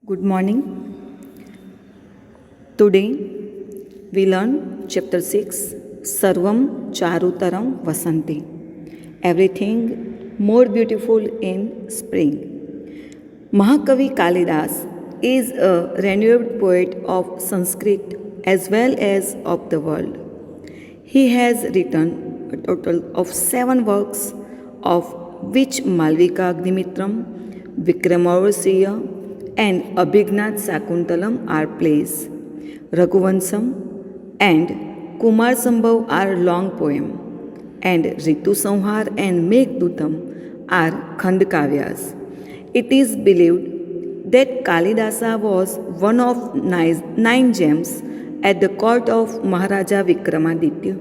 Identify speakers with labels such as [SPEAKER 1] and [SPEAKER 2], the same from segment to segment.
[SPEAKER 1] Good morning. Today we learn chapter 6 Sarvam Charutaram Vasanti. Everything more beautiful in spring. Mahakavi Kalidas is a renowned poet of Sanskrit as well as of the world. He has written a total of 7 works, of which Malvika Agnimitram, Vikramorsya, and Abhignath Sakuntalam are plays. Raghuvansam and Kumar Sambhav are long poem, and Ritu Sanhar and Meghdutam are Khandkavyas. It is believed that Kalidasa was one of 9 gems at the court of Maharaja Vikramaditya.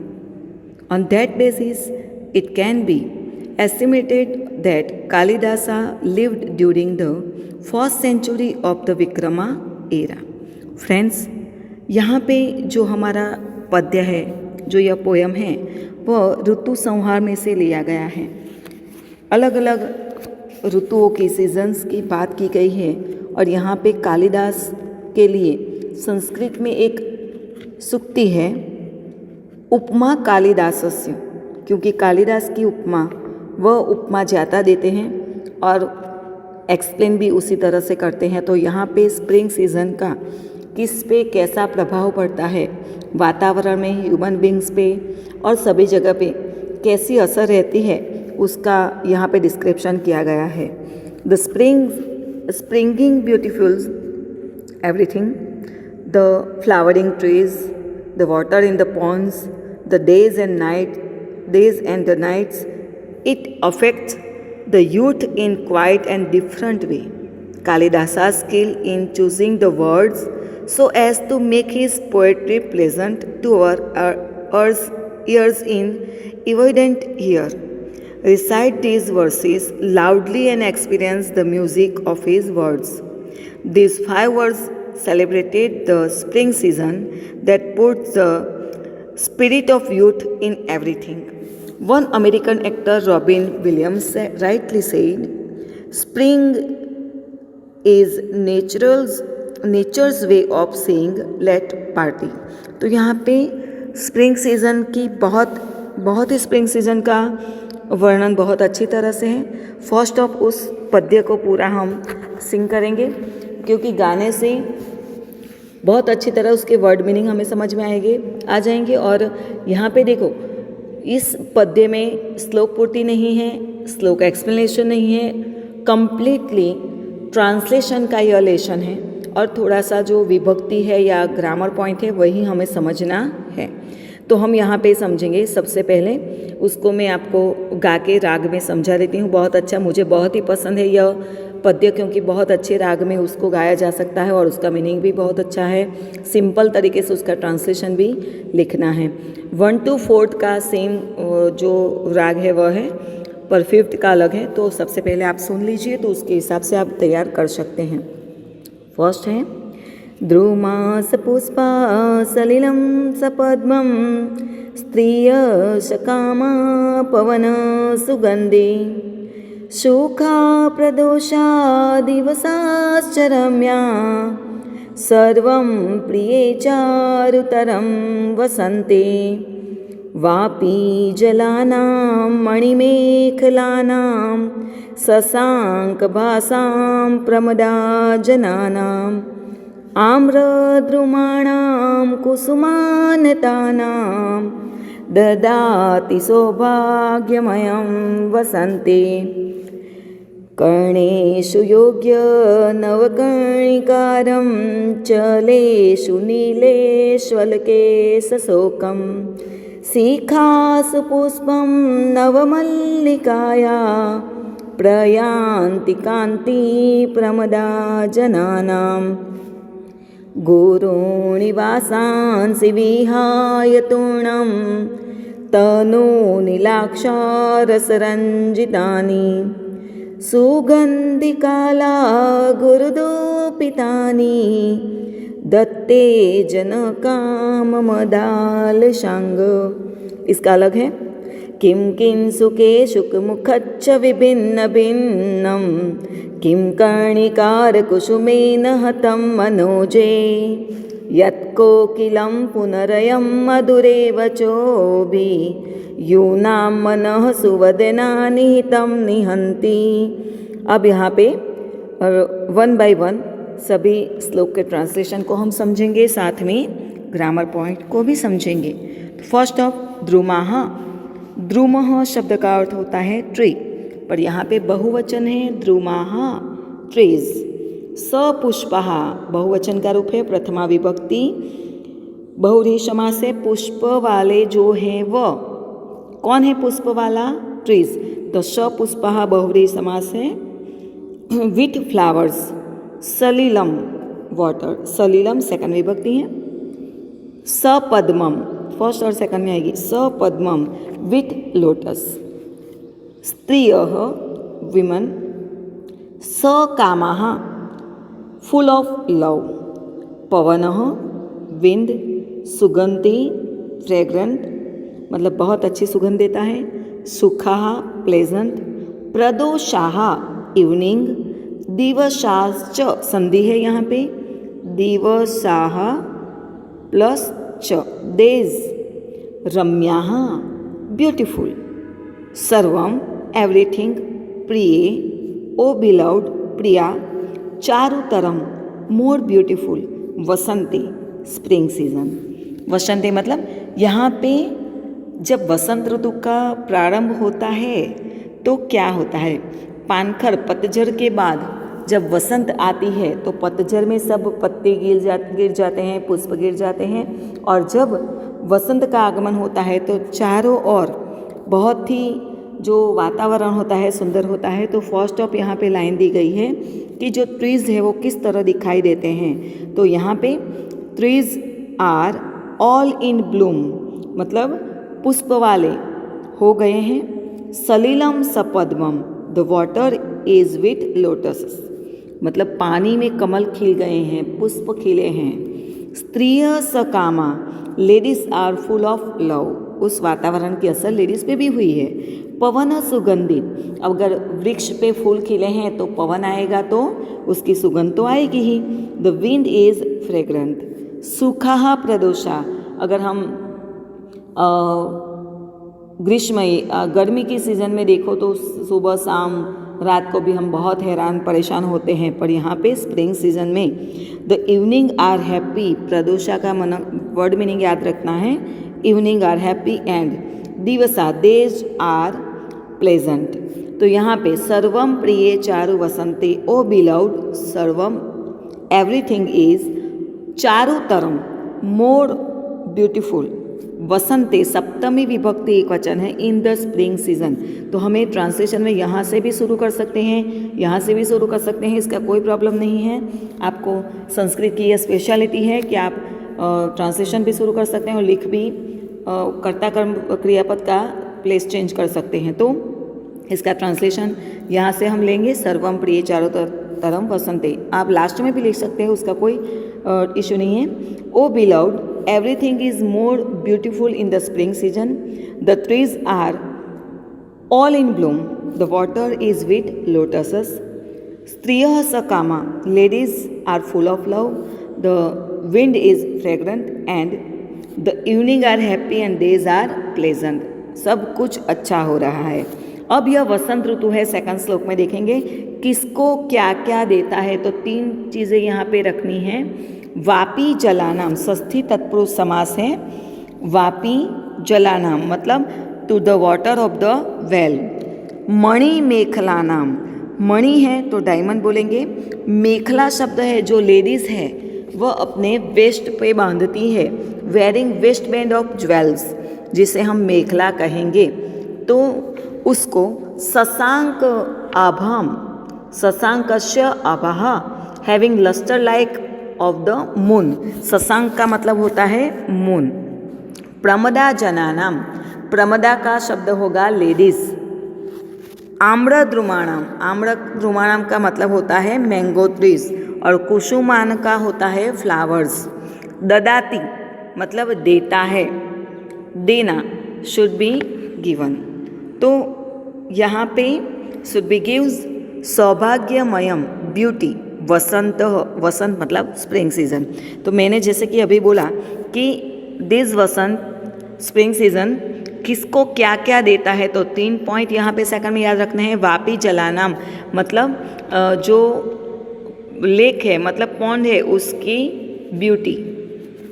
[SPEAKER 1] On that basis, it can be estimated that Kalidasa lived during the 1st century of the Vikrama era. Friends, यहाँ पे जो हमारा पद्य है, जो यह poem है, वह ऋतु संहार में से लिया गया है। अलग अलग ऋतुओं की सीजन्स की बात की गई है और यहाँ पे कालिदास के लिए संस्कृत में एक सूक्ति है, उपमा कालिदासस्य, क्योंकि कालिदास की उपमा वह उपमा ज्यादा देते हैं और एक्सप्लेन भी उसी तरह से करते हैं। तो यहाँ पे स्प्रिंग सीज़न का किस पे कैसा प्रभाव पड़ता है, वातावरण में, ह्यूमन बींग्स पे और सभी जगह पे कैसी असर रहती है, उसका यहाँ पे डिस्क्रिप्शन किया गया है। The springing beautifuls everything, the flowering trees, the water in the ponds, the days and the nights, it affects the youth in quite and different way. Kalidasa's skill in choosing the words so as to make his poetry pleasant to our ears in evident here. Recite these verses loudly and experience the music of his words. These 5 words celebrated the spring season that puts the spirit of youth in everything. One American actor, Robin Williams, rightly said, "Spring is nature's way of saying let party." तो यहाँ पे spring season की बहुत ही spring season का वर्णन बहुत अच्छी तरह से है। फर्स्ट ऑफ उस पद्य को पूरा हम सिंग करेंगे, क्योंकि गाने से बहुत अच्छी तरह उसके वर्ड मीनिंग हमें समझ में आ जाएंगे। और यहाँ पे देखो, इस पद्य में श्लोक पूर्ति नहीं है, श्लोक एक्सप्लेनेशन नहीं है, कंप्लीटली ट्रांसलेशन का यह लेशन है और थोड़ा सा जो विभक्ति है या ग्रामर पॉइंट है वही हमें समझना है। तो हम यहाँ पे समझेंगे। सबसे पहले उसको मैं आपको गा के राग में समझा देती हूँ। बहुत अच्छा, मुझे बहुत ही पसंद है यह पद्य, क्योंकि बहुत अच्छे राग में उसको गाया जा सकता है और उसका मीनिंग भी बहुत अच्छा है। सिंपल तरीके से उसका ट्रांसलेशन भी लिखना है। 1 to 4 का सेम जो राग है वह है, पर 5th का अलग है। तो सबसे पहले आप सुन लीजिए, तो उसके हिसाब से आप तैयार कर सकते हैं। फर्स्ट है द्रुमास पुष्पा सलिलं सपद्मं स्त्रिय सकामा पवन सुगंधि शोखा प्रदोषा दिवसाश्च रम्या सर्वं प्रिये चारुतरं वसन्ते वापी जलानां मणिमेखलानां शशाङ्कभासां प्रमदा जनानाम् आम्रद्रुमाणां कुसुमानतानां ददाति सौभाग्यमयं वसन्ते कर्णेषु योग्य नवकर्णिकारं चलेषु नीलेष्वलके सशोकं शिखासु पुष्पं नवमल्लिकाया प्रयान्ति कान्ति प्रमदा जनानां गुरुनिवासांसि विहाय तूर्णं तनूनीलाक्षारसरञ्जितानि सुगन्धिकाला गुरुदूपितानि दत्ते जनकाममदालशांग। इसका अलग है। किं किंसुके शुकमुखच्च विभिन्न भिन्नं किं कर्णिकारकुसुमेन हतं मनोजे यत्कोकिलं पुनरयं मधुरेव चोभि यूनां मनः सुवदना निहितं निहन्ति। अब यहाँ पे 1 बाय 1 सभी श्लोक के ट्रांसलेशन को हम समझेंगे, साथ में ग्रामर पॉइंट को भी समझेंगे। First of द्रुमाः। द्रुमः शब्द का अर्थ होता है ट्री, पर यहाँ पे बहुवचन है द्रुमाः ट्रीज। सपुष्पः बहुवचन का रूप है, प्रथमा विभक्ति बहुव्रीहि समास है। पुष्प वाले जो है वह, कौन है पुष्प वाला? ट्रीज। तो सपुष्पः बहुव्रीहि समास है। With flowers. सलिलम वाटर, सलिलम सेकंड विभक्ति है। सपद्मम फर्स्ट और सेकंड में आएगी। सपद्मम विथ लोटस। स्त्रियः विमन। सकामाः फुल ऑफ लव। पवनः विंड। सुगंधि फ्रेग्रेंट मतलब बहुत अच्छी सुगंध देता है। सुखाः प्लेजेंट। प्रदोषाः इवनिंग। दिवसाश्च संधि है यहाँ पे, दिवसाः प्लस च डेज। रम्याः ब्यूटीफुल। सर्वम एवरीथिंग प्रिय ओ बिलव्ड प्रिया। चारुतरम मोर ब्यूटीफुल। वसंती spring season. वसंती मतलब यहाँ पे जब वसंत ऋतु का प्रारंभ होता है तो क्या होता है, पानखर पतझड़ के बाद जब वसंत आती है तो पतझड़ में सब पत्ते गिर जाते हैं, पुष्प गिर जाते हैं, और जब वसंत का आगमन होता है तो चारों ओर बहुत ही जो वातावरण होता है सुंदर होता है। तो फर्स्ट ऑफ यहाँ पे लाइन दी गई है कि जो ट्रीज़ है वो किस तरह दिखाई देते हैं। तो यहाँ पे trees are all in bloom मतलब पुष्प वाले हो गए हैं। सलिलम सपद्मम the water is with lotus मतलब पानी में कमल खिल गए हैं, पुष्प खिले हैं। स्त्रिय सकामा ladies are full of love उस वातावरण की असर लेडीज पे भी हुई है। पवन सुगंधित अगर वृक्ष पे फूल खिले हैं तो पवन आएगा तो उसकी सुगंध तो आएगी ही। The wind is fragrant. सुखा प्रदोषा अगर हम ग्रीष्म गर्मी की सीज़न में देखो तो सुबह शाम रात को भी हम बहुत हैरान परेशान होते हैं, पर यहाँ पे स्प्रिंग सीजन में द इवनिंग आर हैप्पी। प्रदोषा का वर्ड मीनिंग याद रखना है। इवनिंग आर हैप्पी एंड दिवसा डेज आर प्लेजेंट। तो यहाँ पे सर्वम प्रिय चारु वसंते ओ बिलव्ड सर्वम एवरीथिंग इज चारुतरम मोर ब्यूटीफुल। वसंते सप्तमी विभक्ति एक वचन है इन द स्प्रिंग सीजन। तो हमें ट्रांसलेशन में यहाँ से भी शुरू कर सकते हैं, यहाँ से भी शुरू कर सकते हैं, इसका कोई प्रॉब्लम नहीं है। आपको संस्कृत की यह स्पेशलिटी है कि आप ट्रांसलेशन भी शुरू कर सकते हैं और लिख भी कर्ता कर्म क्रियापद का प्लेस चेंज कर सकते हैं। तो इसका ट्रांसलेशन यहाँ से हम लेंगे सर्वम प्रिय चारुतरम वसंते। आप लास्ट में भी लिख सकते हैं, उसका कोई इशू नहीं है। ओ beloved everything is more beautiful in the spring season. The trees are all in bloom. The water is with lotuses. Striyah sakama ladies are full of love. The wind is fragrant and the evening are happy and days are pleasant. सब कुछ अच्छा हो रहा है। अब यह वसंत ऋतु है। Second श्लोक में देखेंगे किसको क्या क्या देता है। तो 3 चीज़ें यहाँ पे रखनी है। वापी जलानाम षष्ठी तत्पुरुष समास है। वापी जलानाम मतलब to the water of the well. मणि मेखलानाम मणि है तो डायमंड बोलेंगे। मेखला शब्द है जो लेडीज़ है वह अपने वेस्ट पे बांधती है। Wearing waist band of jewels जिसे हम मेखला कहेंगे। तो उसको शशांक आभाम शशांकस्य आभाः having lustre like of the moon. शशांक का मतलब होता है मून। प्रमदा जनानाम प्रमदा का शब्द होगा लेडीज। आम्रद्रुमाणाम आम्रद्रुमाणाम का मतलब होता है मैंगो ट्रीज और कुसुमान का होता है फ्लावर्स। ददाती मतलब देता है, देना शुड बी गिवन। तो यहाँ पे शुड बी गिव्स सौभाग्यमयम ब्यूटी वसंत, वसंत मतलब स्प्रिंग सीजन। तो मैंने जैसे कि अभी बोला कि दिस वसंत स्प्रिंग सीजन किसको क्या क्या देता है, तो 3 पॉइंट यहाँ पे सेकंड में याद रखने हैं। वापी जलानाम मतलब जो लेक है मतलब पॉन्ड है उसकी ब्यूटी,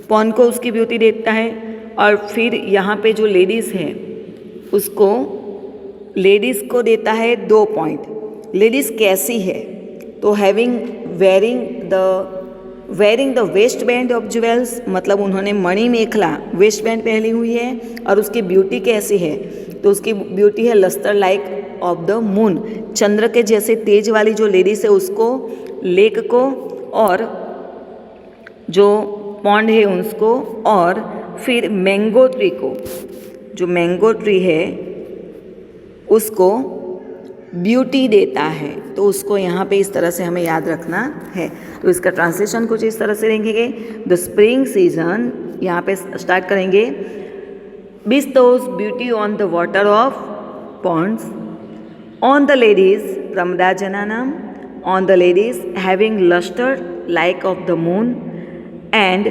[SPEAKER 1] पॉन्ड को उसकी ब्यूटी देता है। और फिर यहाँ पे जो लेडीज़ है उसको, लेडीज़ को देता है 2 पॉइंट। लेडीज़ कैसी है, तो wearing the waste band of jewels मतलब उन्होंने मणि मेखला वेस्ट बैंड पहनी हुई है। और उसकी ब्यूटी कैसी है, तो उसकी ब्यूटी है lustre like of the moon, चंद्र के जैसे तेज वाली जो लेडीज है उसको, लेक को, और जो पॉन्ड है उसको, और फिर मैंगो ट्री को, जो मैंगो ट्री है उसको ब्यूटी देता है। तो उसको यहाँ पे इस तरह से हमें याद रखना है। तो इसका ट्रांसलेशन कुछ इस तरह से रहेंगे। द स्प्रिंग सीजन यहाँ पे स्टार्ट करेंगे। bestows beauty on the water of ponds, on the ladies pramadajananam, on the ladies having luster like of the moon and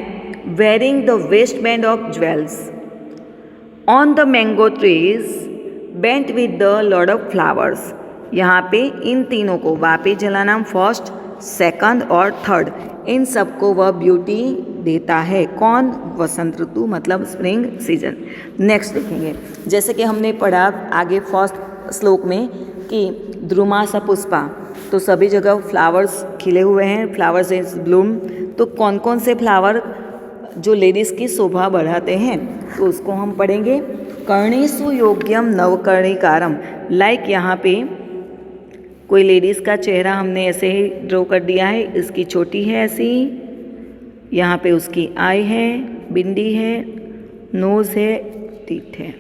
[SPEAKER 1] wearing the waistband of jewels, on the mango trees bent with the lot of flowers। यहाँ पे इन तीनों को Vapi जलानाम first, second और third, इन सबको वह beauty देता है। कौन? वसंत ऋतु मतलब स्प्रिंग सीजन। नेक्स्ट देखेंगे, जैसे कि हमने पढ़ा आगे फर्स्ट श्लोक में कि द्रुमा सा पुष्पा, तो सभी जगह फ्लावर्स खिले हुए हैं, फ्लावर्स इज ब्लूम। तो कौन कौन से फ्लावर जो लेडीज़ की शोभा बढ़ाते हैं, तो उसको हम पढ़ेंगे। कर्णेषु योग्यम नवकर्णिकारम, लाइक यहाँ पे कोई लेडीज़ का चेहरा हमने ऐसे ही ड्रॉ कर दिया है। इसकी चोटी है ऐसी, यहाँ पे उसकी आई है, बिंदी है, नोज़ है, टीथ है,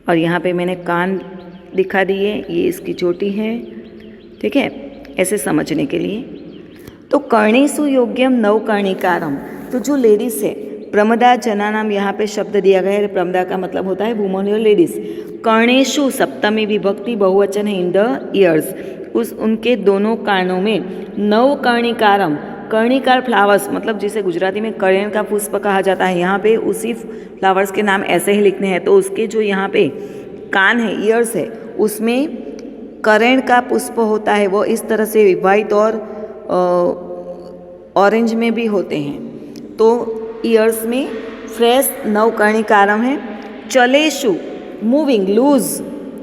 [SPEAKER 1] और यहाँ पे मैंने कान दिखा दिए, ये इसकी चोटी है। ठीक है, ऐसे समझने के लिए। तो कर्णेषु योग्यम नवकर्णिकारम, तो जो लेडीज़ है, प्रमदा जनानाम यहाँ पे शब्द दिया गया है। प्रमदा का मतलब होता है वुमन और लेडीज़। कर्णेषु सप्तमी विभक्ति बहुवचन है, इन द ईयर्स, उस उनके दोनों कानों में। नवकर्णिकारम, कर्णिकार फ्लावर्स मतलब जिसे गुजराती में करेण का पुष्प कहा जाता है, यहाँ पे उसी फ्लावर्स के नाम ऐसे ही लिखने हैं। तो उसके जो यहाँ पे कान है, ईयर्स है, उसमें करेण का पुष्प होता है। वो इस तरह से वाइट और ऑरेंज में भी होते हैं। तो ईयर्स में फ्रेश नवकर्णिकारम है। चलेशु मूविंग लूज,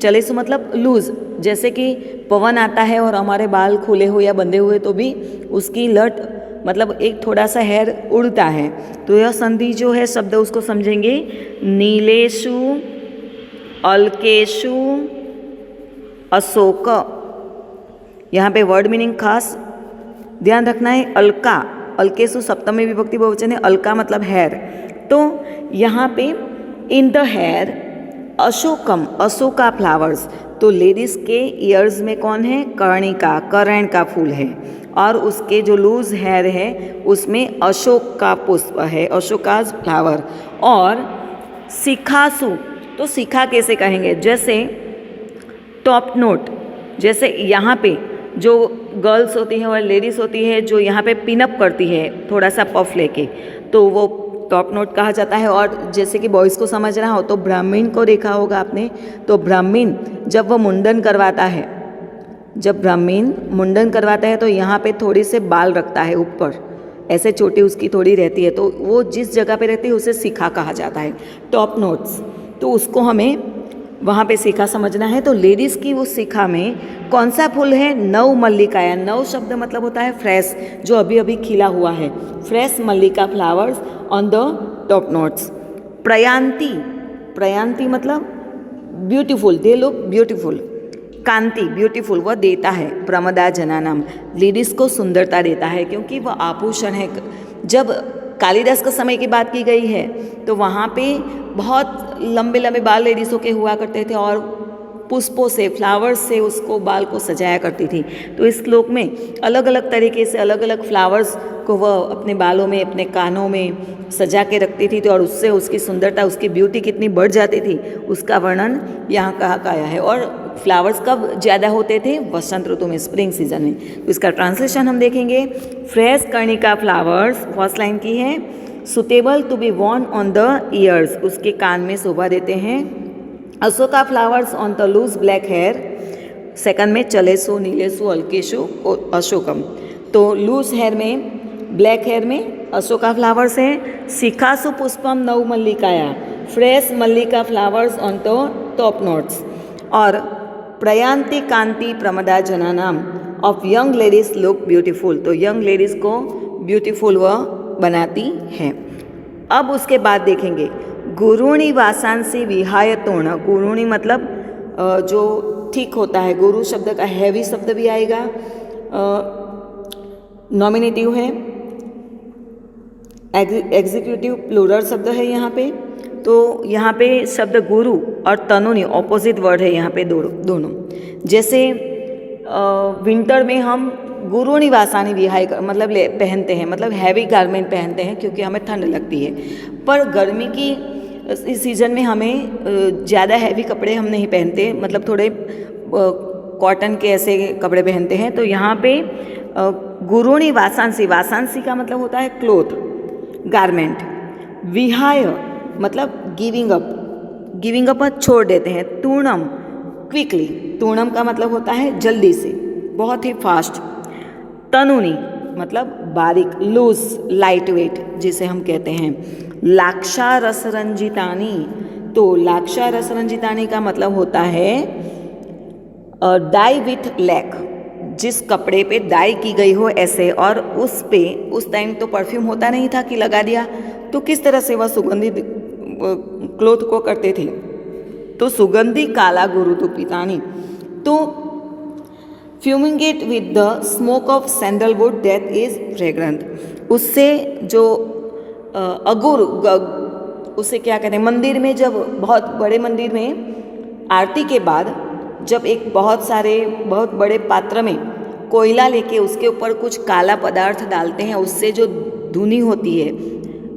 [SPEAKER 1] चलेशु मतलब लूज, जैसे कि पवन आता है और हमारे बाल खुले हुए या बंधे हुए तो भी उसकी लट मतलब एक थोड़ा सा हेयर उड़ता है। तो यह संधि जो है शब्द उसको समझेंगे। नीलेशु, अलकेशु, अशोक, यहाँ पे वर्ड मीनिंग खास ध्यान रखना है। अलका, अलकेशु सप्तमी विभक्ति बहुवचन है, अलका मतलब हेयर। तो यहाँ पे इन द हेयर अशोकम, अशोका फ्लावर्स, तो लेडीज़ के ईयर्स में कौन है? कर्णिका, करेण का फूल है, और उसके जो लूज हेयर है उसमें अशोक का पुष्प है, अशोकाज फ्लावर। और शिखासु, तो शिखा कैसे कहेंगे? जैसे टॉप नोट, जैसे यहाँ पे जो गर्ल्स होती हैं और लेडीज़ होती है जो यहाँ पे पिनअप करती है थोड़ा सा पफ लेके, तो वो टॉप नोट कहा जाता है। और जैसे कि बॉयज़ को समझना हो तो ब्राह्मण को देखा होगा आपने, तो ब्राह्मण जब वो मुंडन करवाता है, जब ब्राह्मण मुंडन करवाता है तो यहाँ पे थोड़ी से बाल रखता है ऊपर, ऐसे चोटी उसकी थोड़ी रहती है, तो वो जिस जगह पे रहती है उसे शिखा कहा जाता है, टॉप नोट्स। तो उसको हमें वहाँ पे शिखा समझना है। तो लेडीज़ की उस शिखा में कौन सा फूल है? नव मल्लिकाया। नव शब्द मतलब होता है फ्रेश, जो अभी अभी खिला हुआ है, fresh mallika flowers on the top notes. प्रयांति, प्रयांति मतलब ब्यूटीफुल, दे लुक ब्यूटीफुल। कांति ब्यूटीफुल, वह देता है। प्रमदा जनानाम, लेडीज़ को सुंदरता देता है क्योंकि वह आभूषण है। जब कालिदास का समय की बात की गई है तो वहाँ पे बहुत लंबे लंबे बाल लेडीज़ों के हुआ करते थे और पुष्पों से, फ्लावर्स से उसको बाल को सजाया करती थी। तो इस श्लोक में अलग अलग तरीके से अलग अलग फ्लावर्स को वह अपने बालों में, अपने कानों में सजा के रखती थी, तो और उससे उसकी सुंदरता, उसकी ब्यूटी कितनी बढ़ जाती थी, उसका वर्णन यहाँ कहा गया है। और फ्लावर्स कब ज़्यादा होते थे? वसंत ऋतु में, स्प्रिंग सीजन में। तो इसका ट्रांसलेशन हम देखेंगे। Fresh karnika flowers, first line की है, suitable to be worn on the ears, उसके कान में शोभा देते हैं। Ashoka flowers on the loose black hair, second में चलेसु, नीलेसु, अल्केशु, अशोकम। तो लूज हेयर में, ब्लैक हेयर में अशोका फ्लावर्स हैं। शिखासु पुष्पम नव मल्लिकाया, fresh mallika flowers on the top notes. और प्रयांति कांति प्रमदा जनानाम of young ladies look beautiful, तो यंग लेडीज़ को ब्यूटीफुल वह बनाती हैं। अब उसके बाद देखेंगे गुरुणी वासांसी विहाय तोर्ण। गुरुणी मतलब जो ठीक होता है, गुरु शब्द का हैवी शब्द भी आएगा, नॉमिनेटिव है, एग्जीक्यूटिव प्लूरल शब्द है यहाँ पे। तो यहाँ पे शब्द गुरु और तनुनी ऑपोजिट वर्ड है यहाँ पे दोनों। जैसे विंटर में हम गुरुणी वासानी विहाय मतलब पहनते हैं, मतलब हैवी गारमेंट पहनते हैं क्योंकि हमें ठंड लगती है। पर गर्मी की इस सीज़न में हमें ज़्यादा हैवी कपड़े हम नहीं पहनते, मतलब थोड़े कॉटन के ऐसे कपड़े पहनते हैं। तो यहाँ पे गुरुणी वासांसी, वासांसी का मतलब होता है क्लोथ, गारमेंट। विहाय मतलब गिविंग अप छोड़ देते हैं। तूर्णम क्विकली, तूर्णम का मतलब होता है जल्दी से, बहुत ही फास्ट। तनुनी मतलब बारीक, लूज, लाइट वेट जिसे हम कहते हैं। लाक्षा रसरंजितानी, तो लाक्षा रसरंजितानी का मतलब होता है डाई विथ लैक, जिस कपड़े पे डाई की गई हो ऐसे, और उस पे उस टाइम तो परफ्यूम होता नहीं था कि लगा दिया, तो किस तरह से वह सुगंधित क्लोथ को करते थे। तो सुगंधी काला गुरु तो पितानी, तो fumigate with the smoke of sandalwood that is fragrant, उससे जो अगुर, उसे क्या कहते हैं, मंदिर में जब बहुत बड़े मंदिर में आरती के बाद जब एक बहुत बड़े पात्र में कोयला लेके उसके ऊपर कुछ काला पदार्थ डालते हैं, उससे जो धुनी होती है,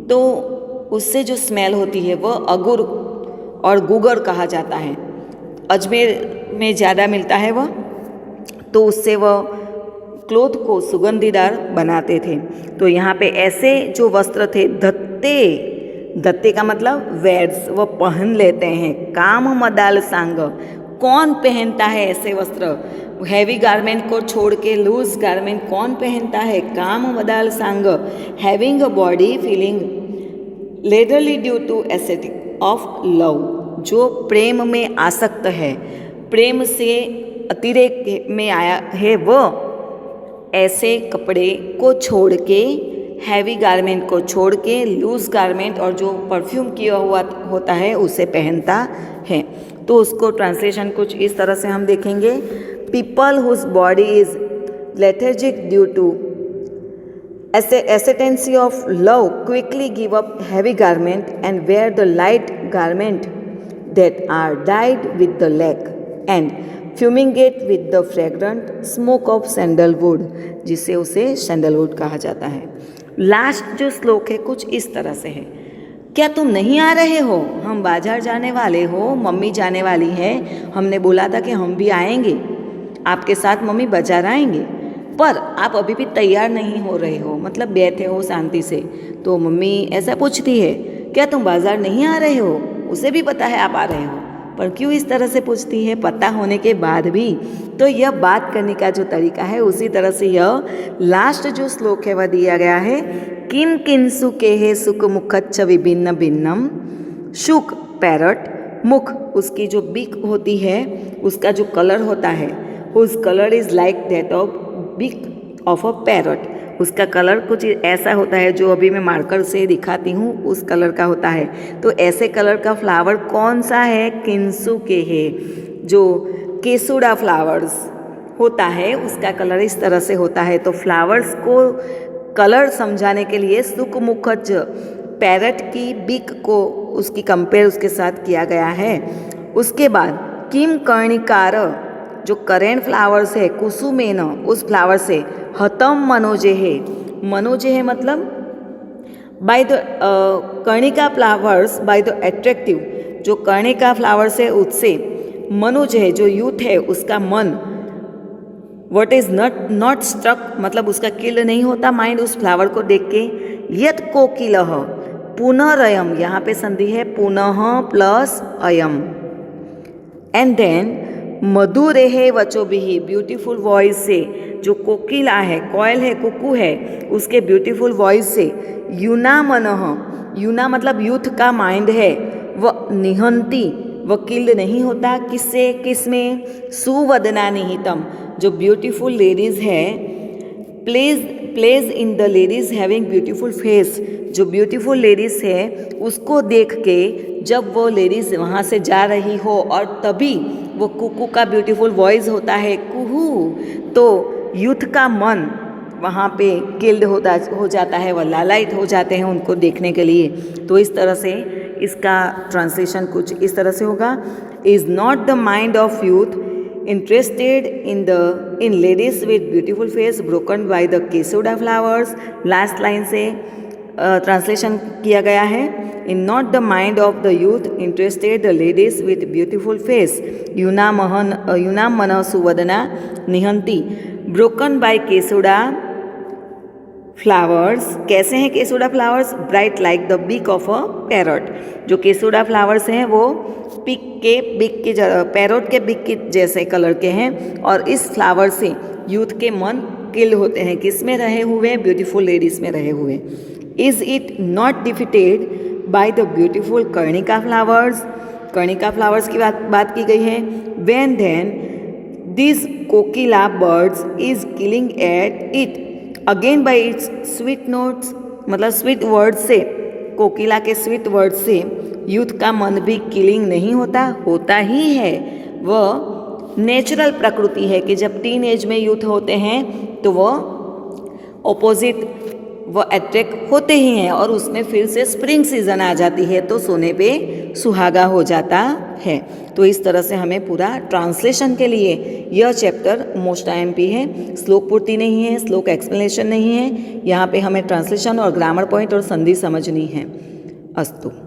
[SPEAKER 1] तो उससे जो स्मेल होती है वह अगुर और गुगर कहा जाता है। अजमेर में ज़्यादा मिलता है वह, तो उससे वह क्लोथ को सुगंधीदार बनाते थे। तो यहाँ पे ऐसे जो वस्त्र थे, दत्ते का मतलब वेयर्स, वह पहन लेते हैं। काम मदाल सांग, कौन पहनता है ऐसे वस्त्र? हैवी गारमेंट को छोड़ के लूज गारमेंट कौन पहनता है? काम मदाल सांग, हैविंग अ बॉडी फीलिंग लेडरली due to aesthetic of love, जो प्रेम में आसक्त है, प्रेम से अतिरेक में आया है, वह ऐसे कपड़े को छोड़ के, हैवी गारमेंट को छोड़ के लूज गारमेंट और जो परफ्यूम किया हुआ होता है उसे पहनता है। तो उसको ट्रांसलेशन कुछ इस तरह से हम देखेंगे। People whose body is lethargic due to ascendancy of love quickly give up heavy garment and wear the light garment that are dyed with the lac and fumigate with the fragrant smoke of sandalwood, जिसे उसे sandalwood कहा जाता है। Last जो श्लोक है कुछ इस तरह से है। क्या तुम नहीं आ रहे हो? हम बाजार जाने वाले हो, मम्मी जाने वाली है, हमने बोला था कि हम भी आएंगे, आपके साथ मम्मी बाजार आएंगे, पर आप अभी भी तैयार नहीं हो रहे हो, मतलब बैठे हो शांति से। तो मम्मी ऐसा पूछती है, क्या तुम बाजार नहीं आ रहे हो? उसे भी पता है आप आ रहे हो, पर क्यों इस तरह से पूछती है पता होने के बाद भी? तो यह बात करने का जो तरीका है, उसी तरह से यह लास्ट जो श्लोक है वह दिया गया है। किम किंसु केहे सुख मुखच्च विभिन्न भिन्नम, शुक पैरट, मुख उसकी जो बीक होती है उसका जो कलर होता है, उस colour is like that of beak of a parrot, उसका कलर कुछ ऐसा होता है जो अभी मैं मार्कर से दिखाती हूँ, उस कलर का होता है। तो ऐसे कलर का फ्लावर कौन सा है? किंसु के है, जो केसुड़ा फ्लावर्स होता है उसका कलर इस तरह से होता है। तो फ्लावर्स को कलर समझाने के लिए सुकमुखज पैरट की बीक को उसकी कंपेयर उसके साथ किया गया है। उसके बाद किम कर्णिकार जो करेंट फ्लावर्स है कुसुमेन, उस फ्लावर से हतम मनोजेहे मतलब by the कर्णिका flowers by the attractive, जो कर्णिका फ्लावर्स है उससे मनोज है जो यूथ है उसका मन वट इज़ नॉट स्ट्रक मतलब उसका किल नहीं होता माइंड उस फ्लावर को देख के। यत कोकिलः पुनरयम, यहाँ पे संधि है पुनः प्लस अयम। एंड देन मधुरेहे वचोभिः, ब्यूटीफुल वॉइस से, जो कोकिला है कोयल है कुकू है उसके ब्यूटीफुल वॉइस से यूना मनः, यूना मतलब यूथ का माइंड है, वह निहंती वह किल्ड नहीं होता, किससे किसमें, सुवदना निहितम, जो ब्यूटीफुल लेडीज़ है, plays in the ladies having beautiful face, जो ब्यूटीफुल लेडीज़ है उसको देख के जब वो लेडीज़ वहाँ से जा रही हो और तभी वो कुकू का ब्यूटीफुल वॉइस होता है कुहू, तो यूथ का मन वहाँ पे किल्ड हो जाता है, वह लालायित हो जाते हैं उनको देखने के लिए। तो इस तरह से इसका ट्रांसलेशन कुछ इस तरह से होगा, is not the mind of youth interested in ladies with beautiful face broken by the kesuda flowers। Last line से ट्रांसलेशन किया गया है, in not the mind of the youth interested the ladies with beautiful face यूना मन सुवदना निहंती broken by kesuda flowers. कैसे हैं kesuda flowers? Bright like the beak of a parrot, जो केसुडा फ्लावर्स हैं वो बिक के पैरट के बिक के जैसे कलर के हैं और इस फ्लावर से यूथ के मन किल होते हैं, किस में रहे हुए? ब्यूटीफुल लेडीज़ में रहे हुए। Is it not defeated by the beautiful कर्णिका फ्लावर्स, कर्णिका फ्लावर्स की बात की गई है। व्हेन देन दिस कोकिला birds is killing at it again by its sweet notes, मतलब स्वीट वर्ड से, कोकिला के स्वीट वर्ड से यूथ का मन भी किलिंग नहीं होता, होता ही है। वह नेचुरल प्रकृति है कि जब टीन एज में यूथ होते हैं तो वह ऑपोजिट वह अट्रैक्ट होते ही हैं और उसमें फिर से स्प्रिंग सीजन आ जाती है तो सोने पे सुहागा हो जाता है। तो इस तरह से हमें पूरा ट्रांसलेशन के लिए यह चैप्टर मोस्ट IMP है, श्लोक पूर्ति नहीं है, श्लोक एक्सप्लेनेशन नहीं है, यहाँ पे हमें ट्रांसलेशन और ग्रामर पॉइंट और संधि समझनी है। अस्तु।